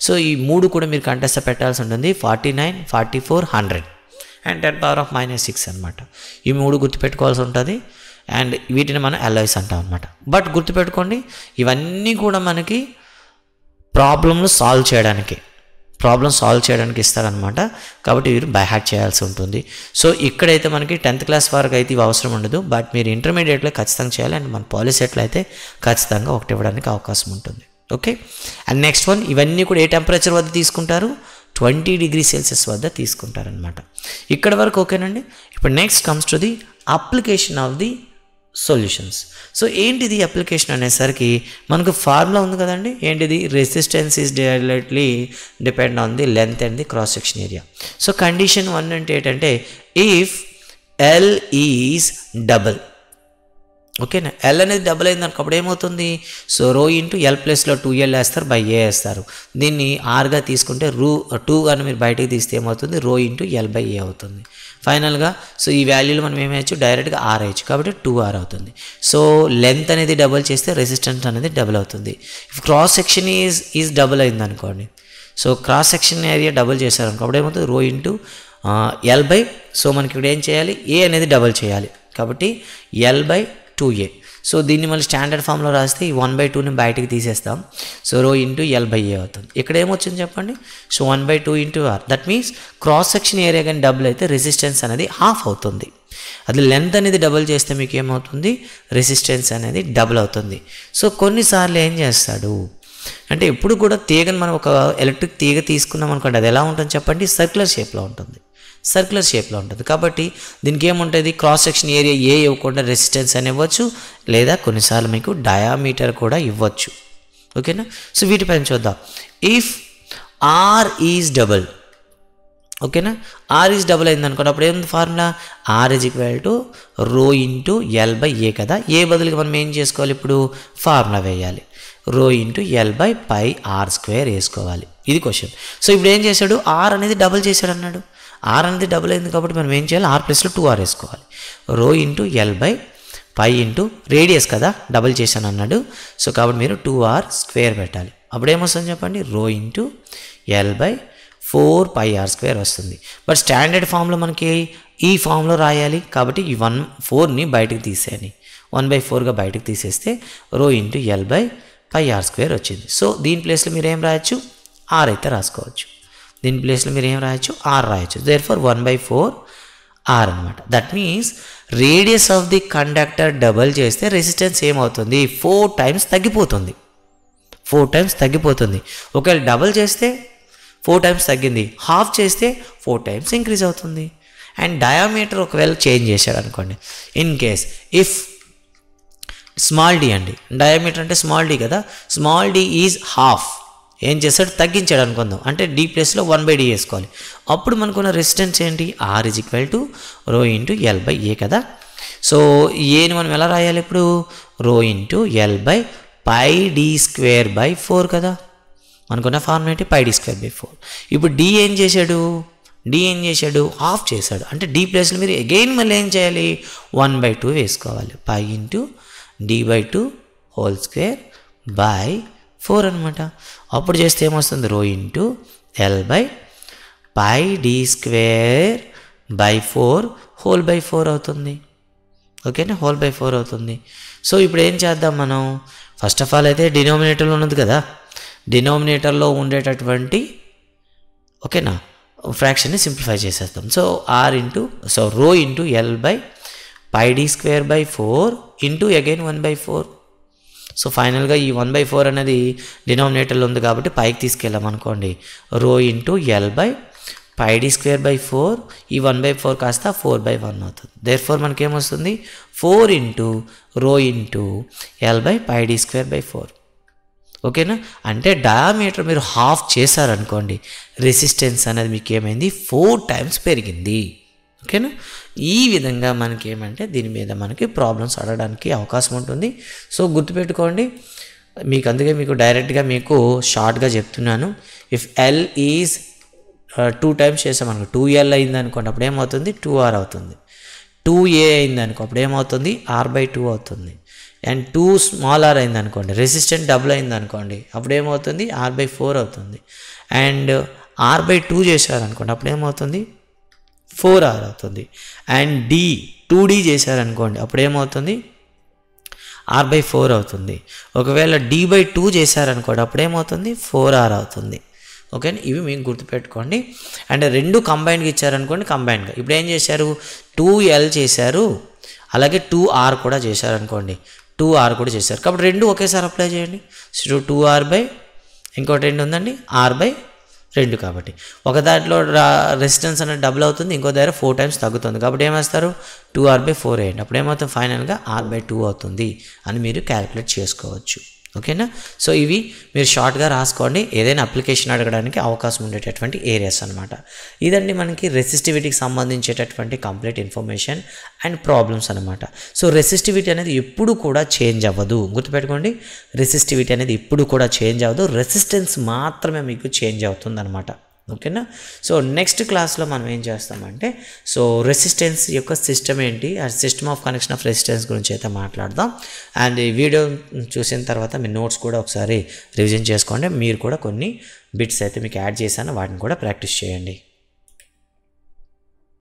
సో ఈ మూడు కూడా మీరు కంఠస్థ పెట్టాల్సి ఉంటుంది. 49, 44, 100 అండ్ 10⁻⁻6 అనమాట. ఈ మూడు గుర్తుపెట్టుకోవాల్సి ఉంటుంది. అండ్ వీటిని మనం అలాయ్స్ అంటాం అనమాట. బట్ గుర్తుపెట్టుకోండి, ఇవన్నీ కూడా మనకి ప్రాబ్లమ్ సాల్వ్ చేయడానికి ఇస్తారనమాట. కాబట్టి మీరు బై హార్ట్ చేయాల్సి ఉంటుంది. సో ఇక్కడైతే మనకి 10th క్లాస్ వరకు అయితే ఇవి అవసరం ఉండదు. బట్ మీరు ఇంటర్మీడియట్లో ఖచ్చితంగా చేయాలి. అండ్ మన పాలిసెట్లో అయితే ఖచ్చితంగా ఒకటి ఇవ్వడానికి అవకాశం ఉంటుంది. ఓకే. అండ్ నెక్స్ట్ వన్, ఇవన్నీ కూడా ఏ టెంపరేచర్ వద్ద తీసుకుంటారు, 20 డిగ్రీ సెల్సియస్ వద్ద తీసుకుంటారనమాట. ఇక్కడ వరకు ఓకేనండి. ఇప్పుడు next comes to the application of the solutions. So ఏంటిది అప్లికేషన్ అనేసరికి మనకు ఫార్ములా ఉంది కదండి. ఏంటిది, resistance is directly depend on the length and the cross section area. So condition 1 అంటే ఏంటంటే ఇఫ్ ఎల్ ఈజ్ డబుల్. ఓకేనా, ఎల్ అనేది డబుల్ అయింది అనుకో అప్పుడు ఏమవుతుంది, సో రో ఇంటూ ఎల్ ప్లస్లో 2L వేస్తారు, బై ఏ వేస్తారు. దీన్ని ఆర్గా తీసుకుంటే 2 కానీ మీరు బయటకు తీస్తే ఏమవుతుంది, రో ఇంటూ ఎల్ బై ఏ అవుతుంది. ఫైనల్గా సో ఈ వాల్యూలు మనం ఏమేయచ్చు, డైరెక్ట్గా ఆర్ వేయచ్చు. కాబట్టి 2R అవుతుంది. సో లెంత్ అనేది డబుల్ చేస్తే రెసిస్టెన్స్ అనేది డబుల్ అవుతుంది. If cross section is double అయింది అనుకోండి, so cross section area double చేశారనుకో అప్పుడు ఏమవుతుంది, రో ఇంటూ ఎల్ బై, సో మనకి ఇక్కడ ఏం చేయాలి, ఏ అనేది డబుల్ చేయాలి. కాబట్టి ఎల్ బై 2A. సో దీన్ని మళ్ళీ స్టాండర్డ్ ఫామ్లో రాస్తే ఈ 1/2ని బయటికి తీసేస్తాం. So rho into L by ఏ అవుతుంది. ఇక్కడ ఏమొచ్చింది చెప్పండి, so 1/2 into R. That means cross section area కానీ డబుల్ అయితే రెసిస్టెన్స్ అనేది హాఫ్ అవుతుంది. అది లెంత్ అనేది డబుల్ చేస్తే మీకు ఏమవుతుంది, రెసిస్టెన్స్ అనేది డబుల్ అవుతుంది. సో కొన్నిసార్లు ఏం చేస్తాడు అంటే, ఎప్పుడు కూడా తీగని మనం ఒక ఎలక్ట్రిక్ తీగ తీసుకున్నాం అనుకోండి, అది ఎలా ఉంటుంది చెప్పండి, సర్క్యులర్ షేప్లో ఉంటుంది. కాబట్టి దీనికి ఏముంటుంది, క్రాస్ సెక్షన్ ఏరియా ఏ ఇవ్వకుండా రెసిస్టెన్స్ అని ఇవ్వచ్చు, లేదా కొన్నిసార్లు మీకు డయామీటర్ కూడా ఇవ్వచ్చు. ఓకేనా. సో వీటిపైన చూద్దాం. ఇఫ్ ఆర్ ఈజ్ డబుల్, ఓకేనా, ఆర్ ఈజ్ డబుల్ అయింది అనుకోండి అప్పుడు ఏముంది formula, R is equal to rho into L by A కదా. ఏ బదులుగా మనం ఏం చేసుకోవాలి, ఇప్పుడు ఫార్ములా వేయాలి. Rho into L by pi R square వేసుకోవాలి. ఇది క్వశ్చన్. సో ఇప్పుడు ఏం చేశాడు, ఆర్ అనేది డబుల్ చేశాడు అన్నాడు. ఆర్ అనేది డబుల్ అయింది కాబట్టి మనం ఏం చేయాలి, ఆర్ ప్లస్లో 2r వేసుకోవాలి. Rho into L by pi into radius కదా, డబుల్ చేశాను అన్నాడు. సో కాబట్టి మీరు 2r స్క్వేర్ పెట్టాలి. అప్పుడు ఏమొస్తుంది చెప్పండి, రో into L by 4πr square వస్తుంది. బట్ స్టాండర్డ్ ఫామ్లో మనకి ఈ ఫామ్లో రాయాలి కాబట్టి ఈ 4ని బయటకు తీసేయాలి. 1/4గా బయటకు తీసేస్తే rho into L by pi R square వచ్చింది. సో దీని ప్లేస్లో మీరు ఏం రాయొచ్చు, ఆర్ అయితే రాసుకోవచ్చు. దీని ప్లేస్లో మీరు ఏం రాయొచ్చు, ఆర్ రాయొచ్చు. దేర్ఫోర్ 1/4 ఆర్ అనమాట. That means radius of the conductor double చేస్తే రెసిస్టెన్స్ ఏమవుతుంది, 4 టైమ్స్ తగ్గిపోతుంది. 4 టైమ్స్ తగ్గిపోతుంది. ఒకవేళ డబల్ చేస్తే 4 టైమ్స్ తగ్గింది, హాఫ్ చేస్తే 4 టైమ్స్ ఇంక్రీజ్ అవుతుంది. అండ్ డయామీటర్ ఒకవేళ చేంజ్ చేశాడు అనుకోండి, in case if small D అండి, డయామీటర్ అంటే స్మాల్ డి కదా, స్మాల్ డి ఈజ్ హాఫ్, ఏం చేస్తాడు తగ్గించాడు అనుకుందాం, అంటే డి ప్లేస్లో 1/d వేసుకోవాలి. అప్పుడు మనకున్న రెసిస్టెన్స్ ఏంటి, R is equal to rho into L by A కదా. సో ఏని మనం ఎలా రాయాలి ఇప్పుడు, rho into L by pi D square by 4 కదా, మనకున్న ఫార్ములా ఏంటి, πd స్క్వేర్ బై 4. ఇప్పుడు డి ఏం చేశాడు, హాఫ్ చేశాడు, అంటే డి ప్లేస్లో మీరు అగైన్ మళ్ళీ ఏం చేయాలి, 1/2 వేసుకోవాలి. Pi into D by 2 whole square by 4 అనమాట. అప్పుడు చేస్తే ఏమొస్తుంది, rho into L by pi D square by 4 whole by 4 అవుతుంది. ఓకేనా, హోల్ బై 4 అవుతుంది. సో ఇప్పుడు ఏం చేద్దాం మనం, ఫస్ట్ ఆఫ్ ఆల్ అయితే డినోమినేటర్లో ఉన్నది కదా, డినోమినేటర్లో ఉండేటటువంటి ఓకేనా ఫ్రాక్షన్ని సింప్లిఫై చేసేస్తాం. So rho into L by pi D square by 4 into again 1/4. So ఫైనల్గా ఈ 1/4 అనేది డినోమినేటర్లో ఉంది కాబట్టి పైకి తీసుకెళ్ళాం అనుకోండి, rho into L by pi D square by 4, ఈ 1/4 కాస్త 4/1 అవుతుంది. దేర్ఫోర్ మనకి ఏమొస్తుంది, 4 into rho into L by pi D square by 4. ఓకేనా, అంటే డయామీటర్ మీరు హాఫ్ చేశారనుకోండి, రెసిస్టెన్స్ అనేది మీకు ఏమైంది, 4 టైమ్స్ పెరిగింది. ఓకేనా, ఈ విధంగా మనకి ఏమంటే దీని మీద మనకి ప్రాబ్లమ్స్ అడగడానికి అవకాశం ఉంటుంది. సో గుర్తుపెట్టుకోండి, అందుకే మీకు డైరెక్ట్గా మీకు షార్ట్గా చెప్తున్నాను. ఇఫ్ ఎల్ ఈజ్ 2 టైమ్స్ చేసామనుకో, 2l అయింది అనుకోండి, అప్పుడు ఏమవుతుంది, 2r అవుతుంది. 2a అయింది అనుకో, అప్పుడు ఏమవుతుంది, r/2 అవుతుంది. అండ్ 2 స్మాల్ r అయింది అనుకోండి, రెసిస్టెంట్ డబుల్ అయింది అనుకోండి, అప్పుడు ఏమవుతుంది, r/4 అవుతుంది. అండ్ r/2 చేశారనుకోండి, అప్పుడు ఏమవుతుంది, 4r అవుతుంది. అండ్ 2d చేశారనుకోండి, అప్పుడు ఏమవుతుంది, r/4 అవుతుంది. ఒకవేళ d/2 చేశారనుకోండి, అప్పుడు ఏమవుతుంది, 4r అవుతుంది. ఓకేనా, ఇవి మీకు గుర్తుపెట్టుకోండి. అండ్ రెండు కంబైన్గా ఇచ్చారనుకోండి, కంబైన్గా ఇప్పుడు ఏం చేశారు, 2l చేశారు, అలాగే 2r కూడా చేశారనుకోండి, 2r కూడా చేశారు కాబట్టి రెండు ఒకేసారి అప్లై చేయండి. సో 2r బై ఇంకోటి రెండు ఉందండి, r/2 కాబట్టి ఒక దాంట్లో రెసిస్టెన్స్ అనేది డబుల్ అవుతుంది, ఇంకో దగ్గర 4 టైమ్స్ తగ్గుతుంది కాబట్టి ఏమేస్తారు, 2r/4 వేయండి, అప్పుడు ఏమవుతుంది, ఫైనల్గా r/2 అవుతుంది అని మీరు క్యాలిక్యులేట్ చేసుకోవచ్చు. ఓకేనా, సో ఇవి మీరు షార్ట్గా రాసుకోండి, ఏదైనా అప్లికేషన్ అడగడానికి అవకాశం ఉండేటటువంటి ఏరియాస్ అనమాట. ఇదండి మనకి రెసిస్టివిటీకి సంబంధించేటటువంటి కంప్లీట్ ఇన్ఫర్మేషన్ అండ్ ప్రాబ్లమ్స్ అనమాట. సో రెసిస్టివిటీ అనేది ఎప్పుడు కూడా చేంజ్ అవ్వదు, గుర్తుపెట్టుకోండి, రెసిస్టివిటీ అనేది ఎప్పుడు కూడా చేంజ్ అవ్వదు, రెసిస్టెన్స్ మాత్రమే మీకు చేంజ్ అవుతుంది అనమాట. ఓకేనా, సో నెక్స్ట్ క్లాస్లో మనం ఏం చేస్తామంటే, సో రెసిస్టెన్స్ యొక్క సిస్టమ్ ఏంటి, ఆ system of connection of resistance గురించి అయితే మాట్లాడదాం. అండ్ ఈ వీడియో చూసిన తర్వాత మీ నోట్స్ కూడా ఒకసారి రివిజన్ చేసుకోండి, మీరు కూడా కొన్ని బిట్స్ అయితే మీకు యాడ్ చేశాను, వాటిని కూడా ప్రాక్టీస్ చేయండి.